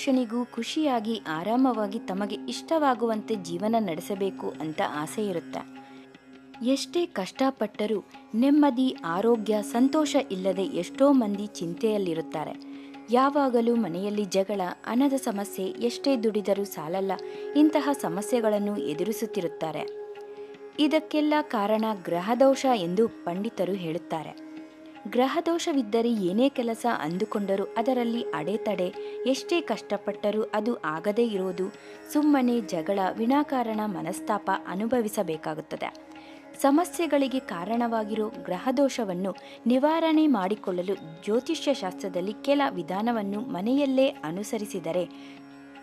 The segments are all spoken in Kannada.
ಮನುಷ್ಯನಿಗೂ ಖುಷಿಯಾಗಿ ಆರಾಮವಾಗಿ ತಮಗೆ ಇಷ್ಟವಾಗುವಂತೆ ಜೀವನ ನಡೆಸಬೇಕು ಅಂತ ಆಸೆ ಇರುತ್ತೆ. ಎಷ್ಟೇ ಕಷ್ಟಪಟ್ಟರೂ ನೆಮ್ಮದಿ, ಆರೋಗ್ಯ, ಸಂತೋಷ ಇಲ್ಲದೆ ಎಷ್ಟೋ ಮಂದಿ ಚಿಂತೆಯಲ್ಲಿರುತ್ತಾರೆ. ಯಾವಾಗಲೂ ಮನೆಯಲ್ಲಿ ಜಗಳ, ಹಣದ ಸಮಸ್ಯೆ, ಎಷ್ಟೇ ದುಡಿದರೂ ಸಾಲಲ್ಲ, ಇಂತಹ ಸಮಸ್ಯೆಗಳನ್ನು ಎದುರಿಸುತ್ತಿರುತ್ತಾರೆ. ಇದಕ್ಕೆಲ್ಲ ಕಾರಣ ಗ್ರಹದೋಷ ಎಂದು ಪಂಡಿತರು ಹೇಳುತ್ತಾರೆ. ಗ್ರಹದೋಷವಿದ್ದರೆ ಏನೇ ಕೆಲಸ ಅಂದುಕೊಂಡರೂ ಅದರಲ್ಲಿ ಅಡೆತಡೆ, ಎಷ್ಟೇ ಕಷ್ಟಪಟ್ಟರೂ ಅದು ಆಗದೇ ಇರೋದು, ಸುಮ್ಮನೆ ಜಗಳ, ವಿನಾಕಾರಣ ಮನಸ್ತಾಪ ಅನುಭವಿಸಬೇಕಾಗುತ್ತದೆ. ಸಮಸ್ಯೆಗಳಿಗೆ ಕಾರಣವಾಗಿರೋ ಗ್ರಹದೋಷವನ್ನು ನಿವಾರಣೆ ಮಾಡಿಕೊಳ್ಳಲು ಜ್ಯೋತಿಷ್ಯ ಶಾಸ್ತ್ರದಲ್ಲಿ ಕೆಲ ವಿಧಾನವನ್ನು ಮನೆಯಲ್ಲೇ ಅನುಸರಿಸಿದರೆ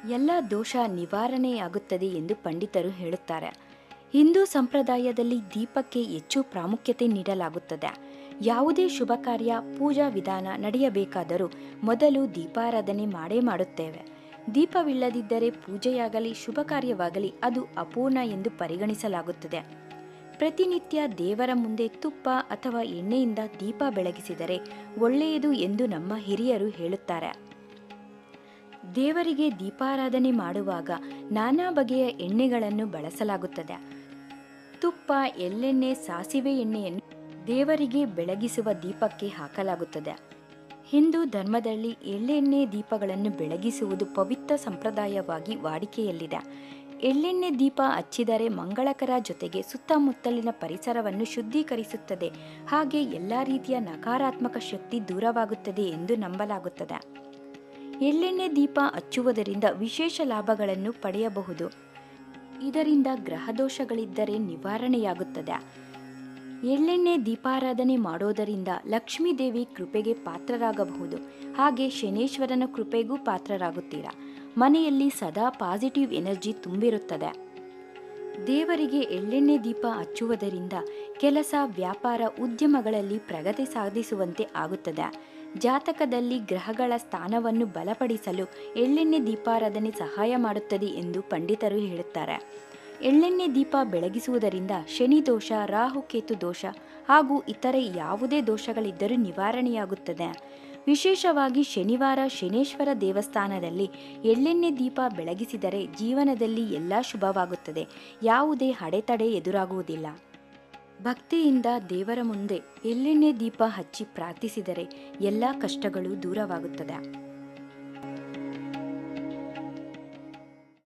ಎಲ್ಲ ದೋಷ ನಿವಾರಣೆಯಾಗುತ್ತದೆ ಎಂದು ಪಂಡಿತರು ಹೇಳುತ್ತಾರೆ. ಹಿಂದೂ ಸಂಪ್ರದಾಯದಲ್ಲಿ ದೀಪಕ್ಕೆ ಹೆಚ್ಚು ಪ್ರಾಮುಖ್ಯತೆ ನೀಡಲಾಗುತ್ತದೆ. ಯಾವುದೇ ಶುಭ ಕಾರ್ಯ, ಪೂಜಾ ವಿಧಾನ ನಡೆಯಬೇಕಾದರೂ ಮೊದಲು ದೀಪಾರಾಧನೆ ಮಾಡೇ ಮಾಡುತ್ತೇವೆ. ದೀಪವಿಲ್ಲದಿದ್ದರೆ ಪೂಜೆಯಾಗಲಿ ಶುಭ ಕಾರ್ಯವಾಗಲಿ ಅದು ಅಪೂರ್ಣ ಎಂದು ಪರಿಗಣಿಸಲಾಗುತ್ತದೆ. ಪ್ರತಿನಿತ್ಯ ದೇವರ ಮುಂದೆ ತುಪ್ಪ ಅಥವಾ ಎಣ್ಣೆಯಿಂದ ದೀಪ ಬೆಳಗಿಸಿದರೆ ಒಳ್ಳೆಯದು ಎಂದು ನಮ್ಮ ಹಿರಿಯರು ಹೇಳುತ್ತಾರೆ. ದೇವರಿಗೆ ದೀಪಾರಾಧನೆ ಮಾಡುವಾಗ ನಾನಾ ಬಗೆಯ ಎಣ್ಣೆಗಳನ್ನು ಬಳಸಲಾಗುತ್ತದೆ. ತುಪ್ಪ, ಎಳ್ಳೆಣ್ಣೆ, ಸಾಸಿವೆ ಎಣ್ಣೆಯನ್ನು ದೇವರಿಗೆ ಬೆಳಗಿಸುವ ದೀಪಕ್ಕೆ ಹಾಕಲಾಗುತ್ತದೆ. ಹಿಂದೂ ಧರ್ಮದಲ್ಲಿ ಎಳ್ಳೆಣ್ಣೆ ದೀಪಗಳನ್ನು ಬೆಳಗಿಸುವುದು ಪವಿತ್ರ ಸಂಪ್ರದಾಯವಾಗಿ ವಾಡಿಕೆಯಲ್ಲಿದೆ. ಎಳ್ಳೆಣ್ಣೆ ದೀಪ ಹಚ್ಚಿದರೆ ಮಂಗಳಕರ, ಜೊತೆಗೆ ಸುತ್ತಮುತ್ತಲಿನ ಪರಿಸರವನ್ನು ಶುದ್ಧೀಕರಿಸುತ್ತದೆ. ಹಾಗೆ ಎಲ್ಲ ರೀತಿಯ ನಕಾರಾತ್ಮಕ ಶಕ್ತಿ ದೂರವಾಗುತ್ತದೆ ಎಂದು ನಂಬಲಾಗುತ್ತದೆ. ಎಳ್ಳೆಣ್ಣೆ ದೀಪ ಹಚ್ಚುವುದರಿಂದ ವಿಶೇಷ ಲಾಭಗಳನ್ನು ಪಡೆಯಬಹುದು. ಇದರಿಂದ ಗ್ರಹದೋಷಗಳಿದ್ದರೆ ನಿವಾರಣೆಯಾಗುತ್ತದೆ. ಎಳ್ಳೆಣ್ಣೆ ದೀಪಾರಾಧನೆ ಮಾಡೋದರಿಂದ ಲಕ್ಷ್ಮೀ ದೇವಿ ಕೃಪೆಗೆ ಪಾತ್ರರಾಗಬಹುದು. ಹಾಗೆ ಶನೇಶ್ವರನ ಕೃಪೆಗೂ ಪಾತ್ರರಾಗುತ್ತೀರಾ. ಮನೆಯಲ್ಲಿ ಸದಾ ಪಾಸಿಟಿವ್ ಎನರ್ಜಿ ತುಂಬಿರುತ್ತದೆ. ದೇವರಿಗೆ ಎಳ್ಳೆಣ್ಣೆ ದೀಪ ಹಚ್ಚುವುದರಿಂದ ಕೆಲಸ, ವ್ಯಾಪಾರ, ಉದ್ಯಮಗಳಲ್ಲಿ ಪ್ರಗತಿ ಸಾಧಿಸುವಂತೆ ಆಗುತ್ತದೆ. ಜಾತಕದಲ್ಲಿ ಗ್ರಹಗಳ ಸ್ಥಾನವನ್ನು ಬಲಪಡಿಸಲು ಎಳ್ಳೆಣ್ಣೆ ದೀಪಾರಾಧನೆ ಸಹಾಯ ಮಾಡುತ್ತದೆ ಎಂದು ಪಂಡಿತರು ಹೇಳುತ್ತಾರೆ. ಎಳ್ಳೆಣ್ಣೆ ದೀಪ ಬೆಳಗಿಸುವುದರಿಂದ ಶನಿ ದೋಷ, ರಾಹುಕೇತು ದೋಷ ಹಾಗೂ ಇತರೆ ಯಾವುದೇ ದೋಷಗಳಿದ್ದರೂ ನಿವಾರಣೆಯಾಗುತ್ತದೆ. ವಿಶೇಷವಾಗಿ ಶನಿವಾರ ಶನೇಶ್ವರ ದೇವಸ್ಥಾನದಲ್ಲಿ ಎಳ್ಳೆಣ್ಣೆ ದೀಪ ಬೆಳಗಿಸಿದರೆ ಜೀವನದಲ್ಲಿ ಎಲ್ಲ ಶುಭವಾಗುತ್ತದೆ. ಯಾವುದೇ ಅಡೆತಡೆ ಎದುರಾಗುವುದಿಲ್ಲ. ಭಕ್ತಿಯಿಂದ ದೇವರ ಮುಂದೆ ಎಳ್ಳೆಣ್ಣೆ ದೀಪ ಹಚ್ಚಿ ಪ್ರಾರ್ಥಿಸಿದರೆ ಎಲ್ಲ ಕಷ್ಟಗಳು ದೂರವಾಗುತ್ತದೆ.